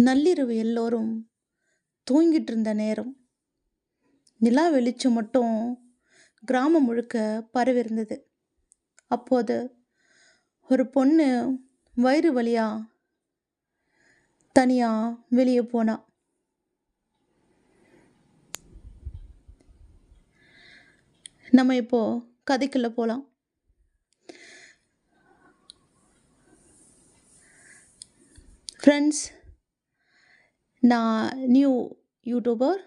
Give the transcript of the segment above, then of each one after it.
நள்ளிரவு எல்லோரும் தூங்கிட்டு இருந்த நேரம். நிலா வெளிச்சம் மட்டும் கிராமம் முழுக்க பரவியிருந்தது. அப்போது ஒரு பொண்ணு வயிறு வலியா தனியா வெளியே போனா. நம்ம இப்போ கதைக்குள்ள போலாம். ஃப்ரெண்ட்ஸ், நான் நியூ யூடியூபர்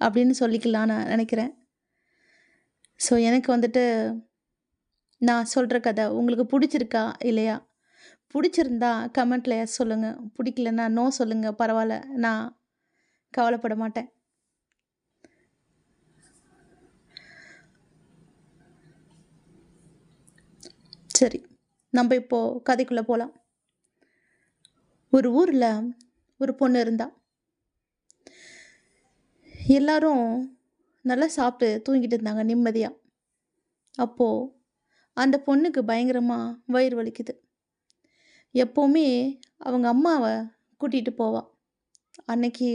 அப்படின்னு சொல்லிக்கலான்னு நினைக்கிறேன். ஸோ எனக்கு வந்துட்டு நான் சொல்கிற கதை உங்களுக்கு பிடிச்சிருக்கா இல்லையா? பிடிச்சிருந்தா கமெண்ட்டில் எஸ் சொல்லுங்கள். பிடிக்கலன்னா நோ சொல்லுங்கள், பரவாயில்ல, நான் கவலைப்பட மாட்டேன். சரி, நம்ம இப்போது கதைக்குள்ளே போகலாம். ஒரு ஊரில் ஒரு பொண்ணு இருந்தா. எல்லாரும் நல்லா சாப்பிட்டு தூங்கிட்டு இருந்தாங்க நிம்மதியாக. அப்போது அந்த பொண்ணுக்கு பயங்கரமாக வயிறு வலிக்குது. எப்போவுமே அவங்க அம்மாவை கூட்டிகிட்டு போவாள். அன்னைக்கு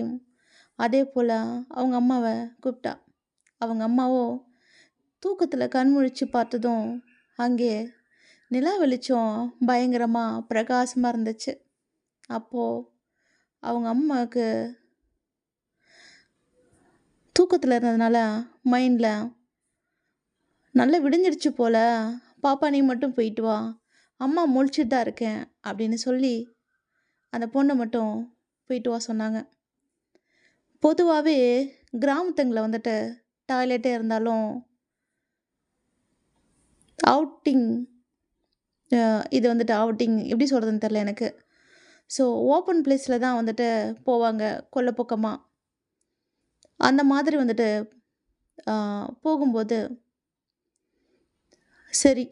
அதே போல் அவங்க அம்மாவை கூப்பிட்டா. அவங்க அம்மாவோ தூக்கத்தில் கண் முழிச்சு பார்த்ததும் அங்கே நிலா வெளிச்சம் பயங்கரமாக பிரகாசமாக இருந்துச்சு. அப்போது அவங்க அம்மாவுக்கு தூக்கத்தில் இருந்ததுனால மைண்டில் நல்லா விடிஞ்சிடுச்சு போல், பாப்பா நீ மட்டும் போயிட்டு வா, அம்மா முழிச்சிட்டு தான் இருக்கேன் அப்படின்னு சொல்லி அந்த பொண்ணை மட்டும் போயிட்டு வா சொன்னாங்க. பொதுவாகவே கிராமத்துங்களில் வந்துட்டு டாய்லெட்டே இருந்தாலும் அவுட்டிங், இது வந்துட்டு அவுட்டிங் எப்படி சொல்கிறதுன்னு தெரில எனக்கு. ஸோ ஓப்பன் பிளேஸில் தான் வந்துட்டு போவாங்க கொல்லைப்பக்கமாக. அந்த மாதிரி வந்துட்டு போகும்போது சரி,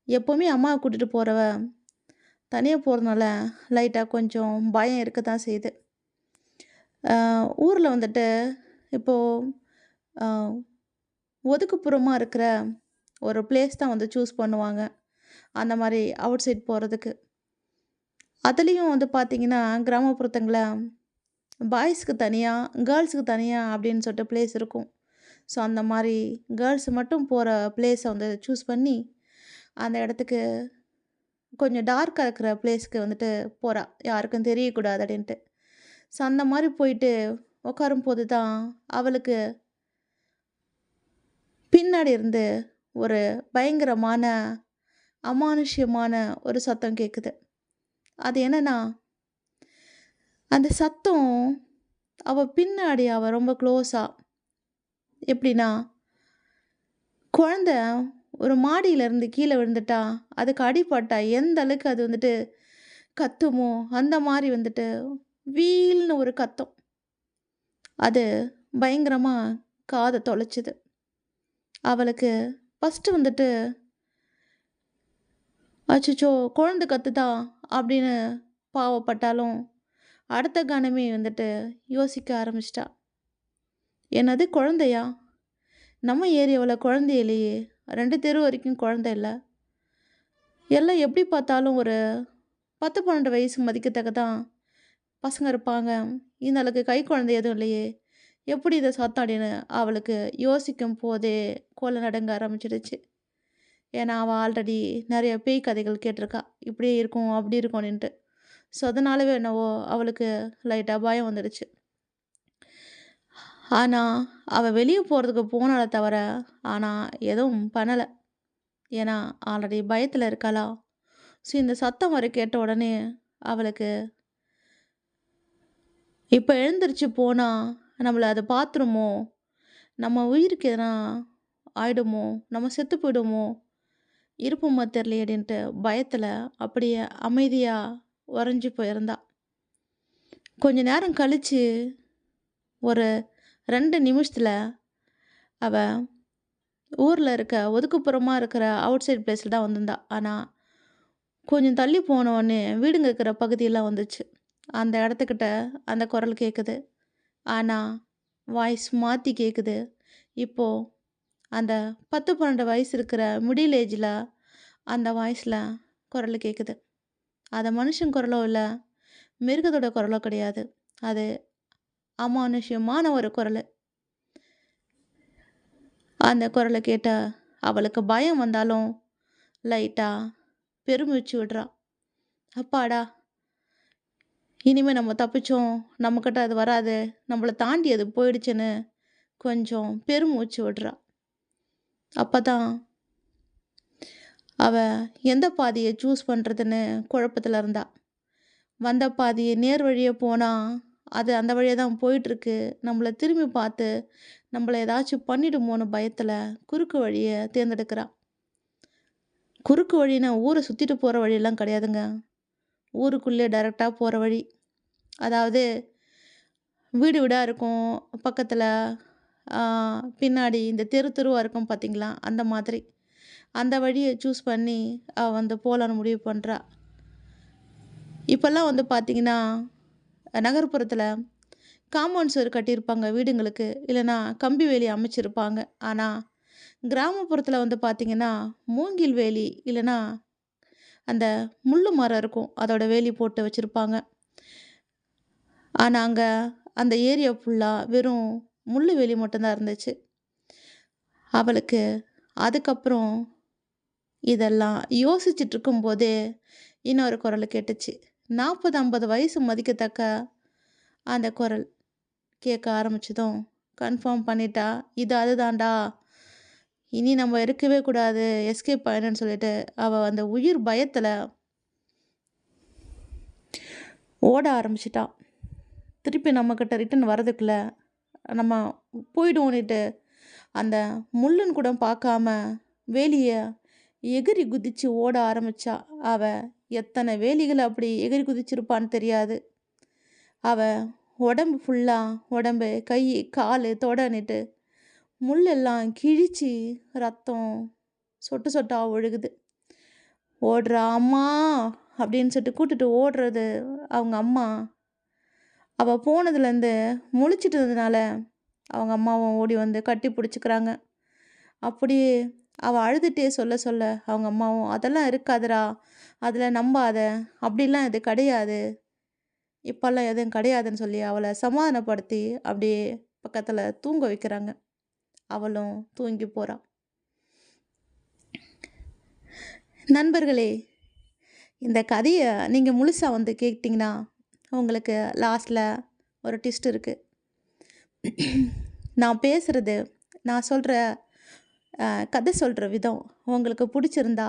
எப்போவுமே அம்மாவை கூட்டிகிட்டு போகிறவ தனியாக போகிறதுனால லைட்டாக கொஞ்சம் பயம் இருக்க தான் செய்யுது. ஊரில் வந்துட்டு இப்போது ஒதுக்குப்புறமாக இருக்கிற ஒரு பிளேஸ் தான் வந்து சூஸ் பண்ணுவாங்க அந்த மாதிரி அவுட் சைட் போகிறதுக்கு. அதுலேயும் வந்து பார்த்திங்கன்னா கிராமப்புறத்துங்களில் பாய்ஸுக்கு தனியாக, கேர்ள்ஸுக்கு தனியாக அப்படின்னு சொல்லிட்டு பிளேஸ் இருக்கும். ஸோ அந்த மாதிரி கேர்ள்ஸ் மட்டும் போகிற பிளேஸை வந்து சூஸ் பண்ணி அந்த இடத்துக்கு கொஞ்சம் டார்க்காக இருக்கிற பிளேஸ்க்கு வந்துட்டு போகிறா, யாருக்கும் தெரியக்கூடாது அப்படின்ட்டு. ஸோ அந்த மாதிரி போயிட்டு உட்காரும்போது தான் அவளுக்கு பின்னாடி இருந்து ஒரு பயங்கரமான அமானுஷ்யமான ஒரு சத்தம் கேட்குது. அது என்னன்னா, அந்த சத்தம் அவள் பின்னாடி அவள் ரொம்ப க்ளோஸாக, எப்படின்னா குழந்த ஒரு மாடியிலேருந்து கீழே விழுந்துட்டா, அதுக்கு அடிபட்டா எந்த அளவுக்கு அது வந்துட்டு கத்துமோ அந்த மாதிரி வந்துட்டு வீல்னு ஒரு கத்தம். அது பயங்கரமாக காதை தொலைச்சிது. அவளுக்கு ஃபஸ்ட்டு வந்துட்டு அச்சச்சோ குழந்தை கத்துதா அப்படின்னு பாவப்பட்டாலும் அடுத்த கணமே வந்துட்டு யோசிக்க ஆரம்பிச்சிட்டா. என்னது குழந்தையா? நம்ம ஏரியாவில் குழந்தை இல்லையே, 2 தெரு வரைக்கும் குழந்தை இல்லை, எல்லாம் எப்படி பார்த்தாலும் ஒரு 10 12 வயசு மதிக்கத்தக்கதான் பசங்க இருப்பாங்க, இந்த அளவுக்கு கை குழந்தை எதுவும் இல்லையே, எப்படி இதை சத்தம் அப்படின்னு அவளுக்கு யோசிக்கும் போதே கொலை நடுங்க ஆரம்பிச்சிடுச்சு. ஏன்னா அவள் ஆல்ரெடி நிறைய பேய் கதைகள் கேட்டிருக்கா, இப்படி இருக்கும் அப்படி இருக்கும் அப்படின்ட்டு. ஸோ அதனாலவே என்னவோ அவளுக்கு லைட்டாக பயம் வந்துடுச்சு. ஆனால் அவள் வெளியே போகிறதுக்கு போனாலே தவிர ஆனால் எதுவும் பண்ணலை. ஏன்னா ஆல்ரெடி பயத்தில் இருக்காளா. ஸோ இந்த சத்தம் வரை கேட்ட உடனே அவளுக்கு இப்போ எழுந்திரிச்சு போனால் நம்மளை அதை பார்த்துருமோ, நம்ம உயிருக்கு எதனா ஆயிடுமோ, நம்ம செத்து போயிடுமோ, இருப்போமா தெரியலையே அப்படின்ட்டு பயத்தில் அப்படியே அமைதியாக உறைஞ்சி போயிருந்தா. கொஞ்ச நேரம் கழித்து ஒரு 2 நிமிஷத்தில் அவள் ஊரில் இருக்க ஒதுக்குப்புறமாக இருக்கிற அவுட் சைட் பிளேஸில் தான் வந்திருந்தா. ஆனால் கொஞ்சம் தள்ளி போனோடனே வீடுங்க இருக்கிற பகுதியெல்லாம் வந்துச்சு. அந்த இடத்துக்கிட்ட அந்த குரல் கேட்குது. ஆனால் வாய்ஸ் மாற்றி கேட்குது. இப்போது அந்த 10 12 வயசு இருக்கிற மிடில் ஏஜில் அந்த வாய்ஸில் குரல் கேட்குது. அது மனுஷன் குரலோ இல்லை, மிருகத்தோட குரலோ கிடையாது. அது அமானுஷ்யமான ஒரு குரல். அந்த குரலை கேட்ட அவளுக்கு பயம் வந்தாலும் லைட்டா பெருமூச்சு விடுறா. அப்பாடா, இனிமே நம்ம தப்பிச்சோம், நம்மக்கிட்ட அது வராது, நம்மளை தாண்டி அது போயிடுச்சுன்னு கொஞ்சம் பெருமூச்சு விடுறா. அப்போ தான் அவ எந்த பாதையை சூஸ் பண்ணுறதுன்னு குழப்பத்தில் இருந்தா. வந்த பாதையை நேர் வழியே போனால் அது அந்த வழியாக தான் போயிட்டுருக்கு, நம்மளை திரும்பி பார்த்து நம்மளை ஏதாச்சும் பண்ணிடுமோன்னு பயத்தில் குறுக்கு வழியை தேர்ந்தெடுக்கிறா. குறுக்கு வழின்னா ஊரை சுற்றிட்டு போகிற வழியெல்லாம் கிடையாதுங்க. ஊருக்குள்ளே டைரெக்டாக போகிற வழி. அதாவது வீடு வீடாக இருக்கும் பக்கத்தில், பின்னாடி இந்த தெரு தெருவாக இருக்கும் பார்த்தீங்களா, அந்த மாதிரி. அந்த வழியை சூஸ் பண்ணி அவள் வந்து போகலான்னு முடிவு பண்ணுறா. இப்போல்லாம் வந்து பார்த்திங்கன்னா நகர்ப்புறத்தில் காம்பவுண்ட் சுவர் கட்டியிருப்பாங்க வீடுங்களுக்கு, இல்லைன்னா கம்பி வேலி அமைச்சிருப்பாங்க. ஆனால் கிராமப்புறத்தில் வந்து பார்த்திங்கன்னா மூங்கில் வேலி இல்லைன்னா அந்த முள்ளு மரம் இருக்கும், அதோட வேலி போட்டு வச்சுருப்பாங்க. ஆனால் அங்கே அந்த ஏரியா ஃபுல்லாக வெறும் முள்ளு வேலி மட்டும்தான் இருந்துச்சு. அவளுக்கு அதுக்கப்புறம் இதெல்லாம் யோசிச்சுட்டு இருக்கும்போதே இன்னொரு குரல் கேட்டுச்சு. 40-50 வயசு மதிக்கத்தக்க அந்த குரல் கேட்க ஆரம்பிச்சதும் கன்ஃபார்ம் பண்ணிட்டா, இது அதுதான்டா, இனி நம்ம இருக்கவே கூடாது, எஸ்கேப் ஆயிடுன்னு சொல்லிட்டு அவள் அந்த உயிர் பயத்தில் ஓட ஆரம்பிச்சிட்டா. திருப்பி நம்மக்கிட்ட ரிட்டன் வரதுக்குள்ளே நம்ம போயிடுவோன்னுட்டு அந்த முள்ளுன்னு கூட பார்க்காம வேலியை எகிரி குதித்து ஓட ஆரம்பித்தா. அவள் எத்தனை வேலிகளை அப்படி எகிரி குதிச்சிருப்பான்னு தெரியாது. அவள் உடம்பு ஃபுல்லாக, உடம்பு கை கால் தொடன்னுட்டு முள்ளெல்லாம் கிழிச்சு ரத்தம் சொட்டு சொட்டாக ஒழுகுது. ஓடுறா, அம்மா அப்படின்னு சொல்லிட்டு கூப்பிட்டுட்டு ஓடுறது அவங்க அம்மா. அவள் போனதுலேருந்து முழிச்சிட்டு இருந்ததுனால அவங்க அம்மாவும் ஓடி வந்து கட்டி பிடிச்சிக்கிறாங்க. அப்படியே அவள் அழுதுகிட்டே சொல்ல சொல்ல அவங்க அம்மாவும், அதெல்லாம் இருக்காதுடா, அதில் நம்பாத, அப்படிலாம் இது கிடையாது, இப்போல்லாம் எதுவும் கிடையாதுன்னு சொல்லி அவளை சமாதானப்படுத்தி அப்படியே பக்கத்தில் தூங்க வைக்கிறாங்க. அவளும் தூங்கி போகிறா. நண்பர்களே, இந்த கதையை நீங்கள் முழுசாக வந்து கேட்டிங்கன்னா உங்களுக்கு லாஸ்ட்டில் ஒரு ட்விஸ்ட் இருக்குது. நான் பேசுகிறது, நான் சொல்கிற கதை சொல்கிற விதம் உங்களுக்கு பிடிச்சிருந்தா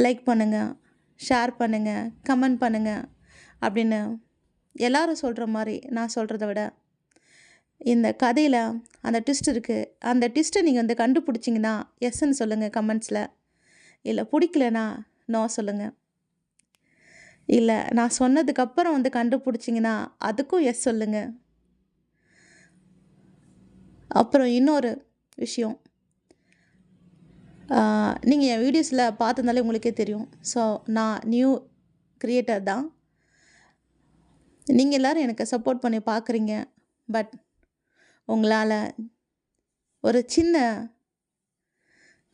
லைக் பண்ணுங்கள், ஷேர் பண்ணுங்கள், கமெண்ட் பண்ணுங்கள். அப்படின்னு எல்லாரும் சொல்கிற மாதிரி நான் சொல்கிறத விட இந்த கதையில் அந்த ட்விஸ்ட் இருக்குது, அந்த ட்விஸ்ட்டை நீங்கள் வந்து கண்டுபிடிச்சிங்கன்னா எஸ்ன்னு சொல்லுங்கள் கமெண்ட்ஸில். இல்லை பிடிக்கலனா நோ சொல்லுங்கள். இல்லை நான் சொன்னதுக்கப்புறம் வந்து கண்டுபிடிச்சிங்கன்னா அதுக்கும் எஸ் சொல்லுங்கள். அப்புறம் இன்னொரு விஷயம், நீங்கள் என் வீடியோஸில் பார்த்துருந்தாலே உங்களுக்கே தெரியும். ஸோ நான் நியூ க்ரியேட்டர் தான். நீங்கள் எல்லோரும் எனக்கு சப்போர்ட் பண்ணி பார்க்குறீங்க. பட் உங்களால் ஒரு சின்ன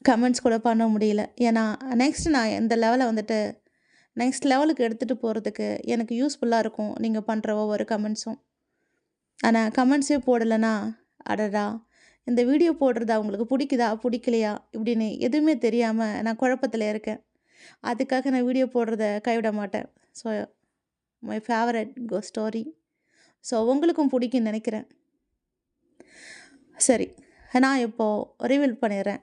கமெண்ட்ஸ் கூட பண்ண முடியல. ஏன்னா நெக்ஸ்ட் நான் இந்த லெவலை வந்துட்டு நெக்ஸ்ட் லெவலுக்கு எடுத்துகிட்டு போகிறதுக்கு எனக்கு யூஸ்ஃபுல்லாக இருக்கும் நீங்கள் பண்ணுற ஒவ்வொரு கமெண்ட்ஸும். ஆனால் கமெண்ட்ஸே போடலைன்னா அடடா, இந்த வீடியோ போடுறதா அவங்களுக்கு பிடிக்குதா பிடிக்கலையா இப்படின்னு எதுவுமே தெரியாமல் நான் குழப்பத்தில் இருக்கேன். அதுக்காக நான் வீடியோ போடுறத கைவிட மாட்டேன். So my favourite cost story. So உங்களுக்கும் பிடிக்குன்னு நினைக்கிறேன். சரி, நான் இப்போது ரிவீல் பண்ணிடுறேன்.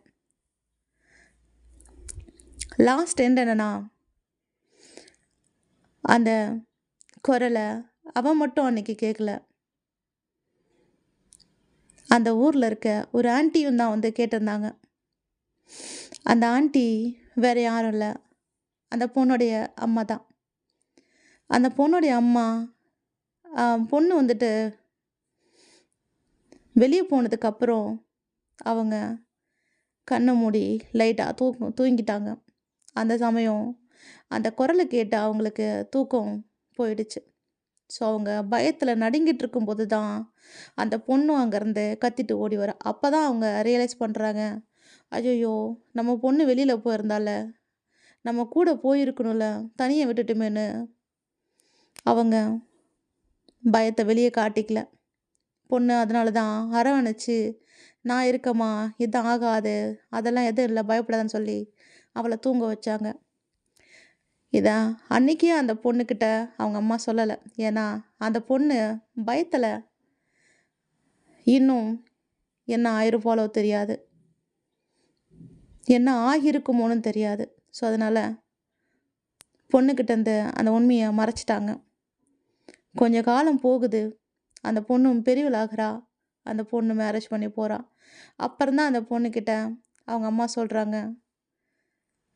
லாஸ்ட் எண்ட் என்னன்னா, அந்த குரலை அவன் மட்டும் அன்றைக்கி கேட்கல, அந்த ஊரில் இருக்க ஒரு ஆண்டியும் தான் வந்து கேட்டிருந்தாங்க. அந்த ஆண்டி வேறு யாரும் இல்லை, அந்த பொண்ணுடைய அம்மா தான். அந்த பொண்ணுடைய அம்மா, பொண்ணு வந்துட்டு வெளியே போனதுக்கப்புறம் அவங்க கண்ணை மூடி லைட்டாக தூங்கிட்டாங்க. அந்த சமயம் அந்த குரலை கேட்டு அவங்களுக்கு தூக்கம் போயிடுச்சு. ஸோ அவங்க பயத்தில் நடுங்கிட்டு இருக்கும்போது தான் அந்த பொண்ணும் அங்கேருந்து கத்திட்டு ஓடி வர. அப்போ தான் அவங்க ரியலைஸ் பண்ணுறாங்க, ஐயோ நம்ம பொண்ணு வெளியில் போயிருந்தால, நம்ம கூட போயிருக்கணும்ல, தனியாக விட்டுட்டுமேன்னு அவங்க பயத்த வெளிய காட்டிக்கல. பொண்ணு அதனால தான் அரவணைச்சு, "நான் இருக்கம்மா, இது ஆகாது. அதெல்லாம் எதுவும் இல்ல. பயப்படாதன்னு" சொல்லி அவள தூங்க வச்சாங்க. இத அன்னைக்கே அந்த பொண்ணுகிட்ட அவங்க அம்மா சொல்லல. ஏன்னா, அந்த பொண்ணு பயத்துல இன்னும் என்ன ஆயிருப்பாளோ தெரியாது. என்ன ஆகியிருக்குமோன்னு தெரியாது. ஸோ, அதனால பொண்ணுகிட்டேருந்து அந்த உண்மைய மறைச்சுட்டாங்க. கொஞ்ச காலம் போகுது. அந்த பொண்ணும் பெரியவளாகுறா. அந்த பொண்ணு மேரேஜ் பண்ணி போறா. அப்புறம் தான் அந்த பொண்ணுகிட்ட அவங்க அம்மா சொல்றாங்க,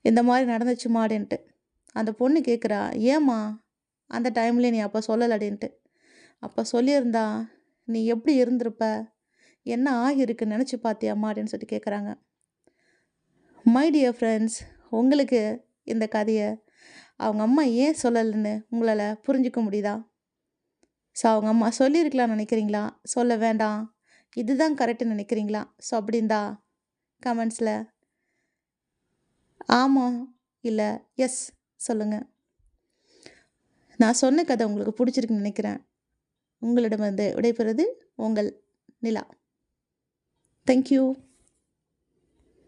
"இந்த மாரி நடந்துச்சும்மா" அப்படின்ட்டு. அந்த பொண்ணு கேட்குறா, "ஏம்மா அந்த டைம்ல நீ அப்ப சொல்லலடின்ட்டு?" "அப்ப சொல்லியிருந்தா நீ எப்படி இருந்திருப்ப? என்ன ஆகியிருக்குன்னு நெனச்சு பார்த்தியாம்மா?" அப்படின்னு சொல்லிட்டு கேட்குறாங்க. மை டியர் ஃப்ரெண்ட்ஸ், உங்களுக்கு இந்த கதைய அவங்க அம்மா ஏன் சொல்லலன்னு உங்களால புரிஞ்சுக்க முடியுதா? ஸோ அவங்க அம்மா சொல்லியிருக்கலாம்னு நெனைக்கிறீங்களா? சொல்ல வேண்டாம். இதுதான் கரெக்ட்டுன்னு நெனைக்கிறீங்களா? ஸோ அப்படி இருந்தா கமெண்ட்ஸ்ல ஆமா, இல்ல எஸ் சொல்லுங்க. நான் சொன்ன கதை உங்களுக்கு புடிச்சிருக்குன்னு நெனைக்கிறேன். உங்களிடமிருந்து விடைபெறுவது உங்கள் நிலா. Thank you.